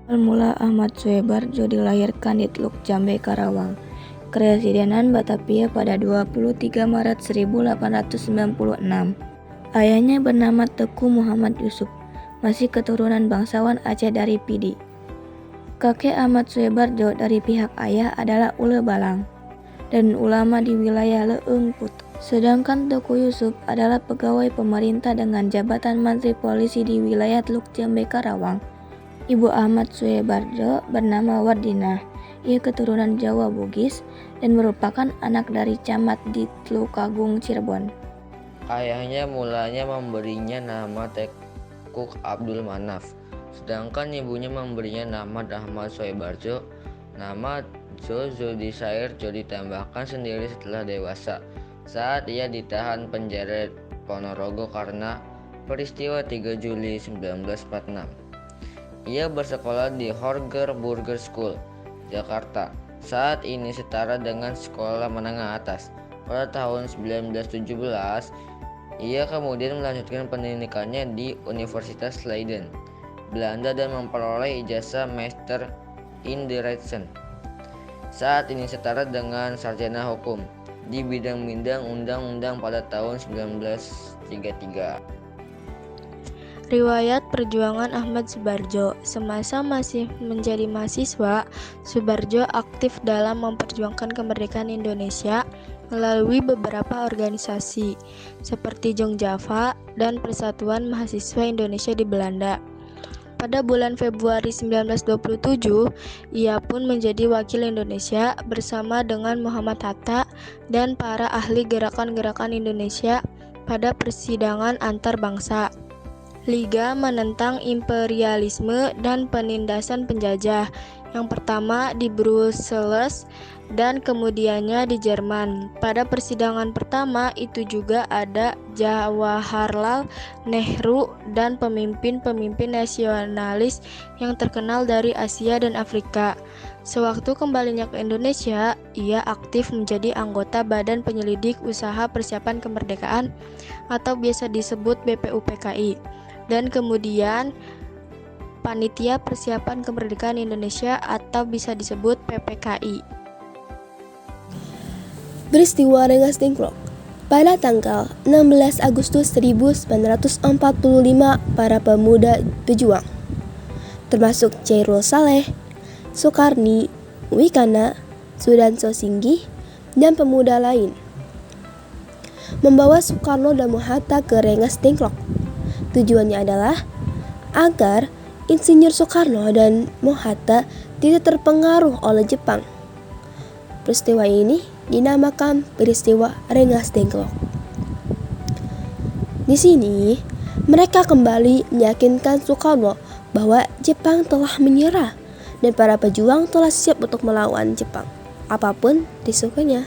Awal mula Ahmad Soebardjo dilahirkan di Teluk Jambe, Karawang, Kepresidenan Batavia pada 23 Maret 1896. Ayahnya bernama Teku Muhammad Yusuf, masih keturunan bangsawan Aceh dari Pidi. Kakek Ahmad Soebardjo dari pihak ayah adalah Ule Balang dan ulama di wilayah Leung Put. Sedangkan Teku Yusuf adalah pegawai pemerintah dengan jabatan Menteri Polisi di wilayah Teluk Jambe, Karawang. Ibu Ahmad Soebardjo bernama Wardinah. Ia keturunan Jawa Bugis dan merupakan anak dari camat di Tlukagung, Cirebon. Ayahnya mulanya memberinya nama Tekuk Abdul Manaf, sedangkan ibunya memberinya nama Ahmad Soebardjo. Nama Zuldisairjo ditambahkan sendiri setelah dewasa, saat ia ditahan penjara Ponorogo karena peristiwa 3 Juli 1946. Ia bersekolah di Horger Burger School, Jakarta. Saat ini setara dengan sekolah menengah atas. Pada tahun 1917, ia kemudian melanjutkan pendidikannya di Universitas Leiden, Belanda dan memperoleh ijazah Master in the Rechten. Saat ini setara dengan sarjana hukum di bidang-bidang undang-undang pada tahun 1933. Riwayat perjuangan Ahmad Soebardjo. Semasa masih menjadi mahasiswa, Soebardjo aktif dalam memperjuangkan kemerdekaan Indonesia melalui beberapa organisasi seperti Jong Java dan Persatuan Mahasiswa Indonesia di Belanda. Pada bulan Februari 1927, ia pun menjadi wakil Indonesia bersama dengan Muhammad Hatta dan para ahli gerakan-gerakan Indonesia pada persidangan antar bangsa. Liga menentang imperialisme dan penindasan penjajah, yang pertama di Brussels dan kemudiannya di Jerman. Pada persidangan pertama itu juga ada Jawaharlal Nehru dan pemimpin-pemimpin nasionalis yang terkenal dari Asia dan Afrika. Sewaktu kembalinya ke Indonesia, ia aktif menjadi anggota Badan Penyelidik Usaha Persiapan Kemerdekaan atau biasa disebut BPUPKI, dan kemudian Panitia Persiapan Kemerdekaan Indonesia atau bisa disebut PPKI. Peristiwa Rengas Dengklok. Pada tanggal 16 Agustus 1945, para pemuda pejuang, termasuk Chairul Saleh, Soekarni, Wikana, Sudarso Singgi, dan pemuda lain, membawa Soekarno dan Hatta ke Rengas Dengklok. Tujuannya adalah agar Insinyur Soekarno dan Hatta tidak terpengaruh oleh Jepang. Peristiwa ini dinamakan peristiwa Rengas Dengklok. Di sini, mereka kembali meyakinkan Soekarno bahwa Jepang telah menyerah dan para pejuang telah siap untuk melawan Jepang, apapun risikonya.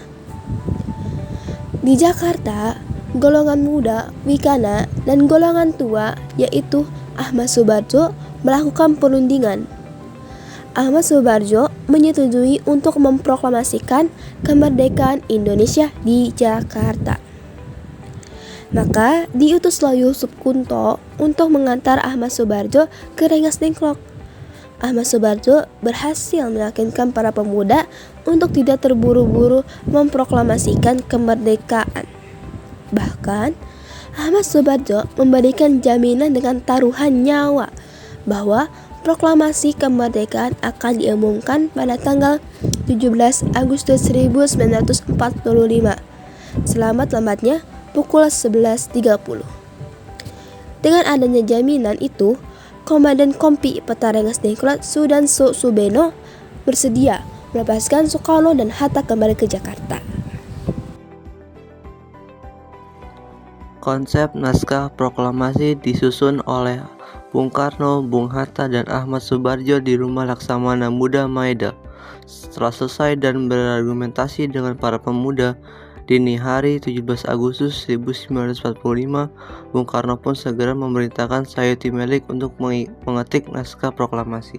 Di Jakarta, golongan muda, Wikana, dan golongan tua, yaitu Ahmad Soebardjo, melakukan perundingan. Ahmad Soebardjo menyetujui untuk memproklamasikan kemerdekaan Indonesia di Jakarta. Maka diutuslah Yusuf Kunto untuk mengantar Ahmad Soebardjo ke Rengas Dengklok. Ahmad Soebardjo berhasil meyakinkan para pemuda untuk tidak terburu-buru memproklamasikan kemerdekaan. Bahkan, Ahmad Soebardjo memberikan jaminan dengan taruhan nyawa bahwa proklamasi kemerdekaan akan diumumkan pada tanggal 17 Agustus 1945, selamat-lambatnya pukul 11.30. Dengan adanya jaminan itu, Komandan Kompi Peta Rengas Dengklok Sudarso Subeno bersedia melepaskan Soekarno dan Hatta kembali ke Jakarta. Konsep naskah proklamasi disusun oleh Bung Karno, Bung Hatta, dan Ahmad Soebardjo di Rumah Laksamana Muda Maeda. Setelah selesai dan berargumentasi dengan para pemuda, dini hari 17 Agustus 1945, Bung Karno pun segera memerintahkan Sayuti Melik untuk mengetik naskah proklamasi.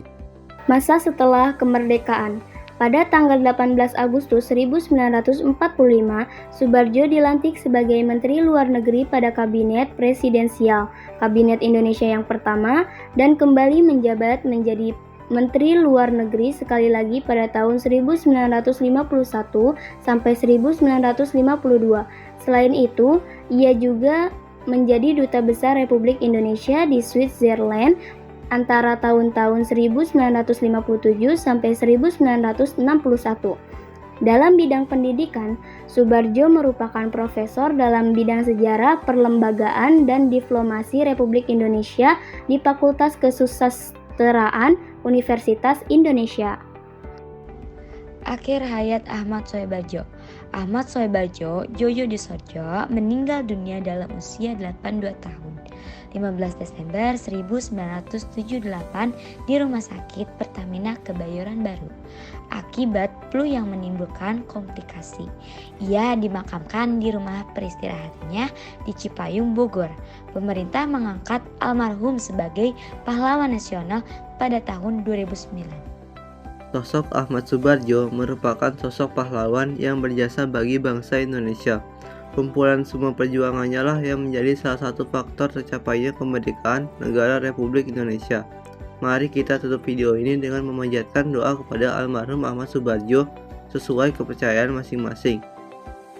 Masa setelah kemerdekaan. Pada tanggal 18 Agustus 1945, Soebardjo dilantik sebagai Menteri Luar Negeri pada Kabinet Presidensial, Kabinet Indonesia yang pertama, dan kembali menjabat menjadi Menteri Luar Negeri sekali lagi pada tahun 1951 sampai 1952. Selain itu, ia juga menjadi Duta Besar Republik Indonesia di Switzerland antara tahun-tahun 1957 sampai 1961. Dalam bidang pendidikan, Soebardjo merupakan profesor dalam bidang sejarah, perlembagaan, dan diplomasi Republik Indonesia di Fakultas Kesusastraan Universitas Indonesia. Akhir hayat Ahmad Soebardjo. Ahmad Soebardjo Djojo Disorjo meninggal dunia dalam usia 82 tahun. 15 Desember 1978 di Rumah Sakit Pertamina Kebayoran Baru akibat flu yang menimbulkan komplikasi. Ia dimakamkan di rumah peristirahatnya di Cipayung, Bogor. Pemerintah mengangkat almarhum sebagai pahlawan nasional pada tahun 2009. Sosok Ahmad Soebardjo merupakan sosok pahlawan yang berjasa bagi bangsa Indonesia. Kumpulan semua perjuangannya lah yang menjadi salah satu faktor tercapainya kemerdekaan negara Republik Indonesia. Mari kita tutup video ini dengan memanjatkan doa kepada almarhum Ahmad Soebardjo sesuai kepercayaan masing-masing.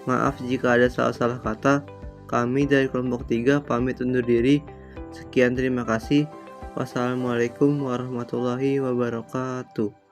Maaf jika ada salah-salah kata. Kami dari kelompok 3 pamit undur diri. Sekian, terima kasih. Wassalamualaikum warahmatullahi wabarakatuh.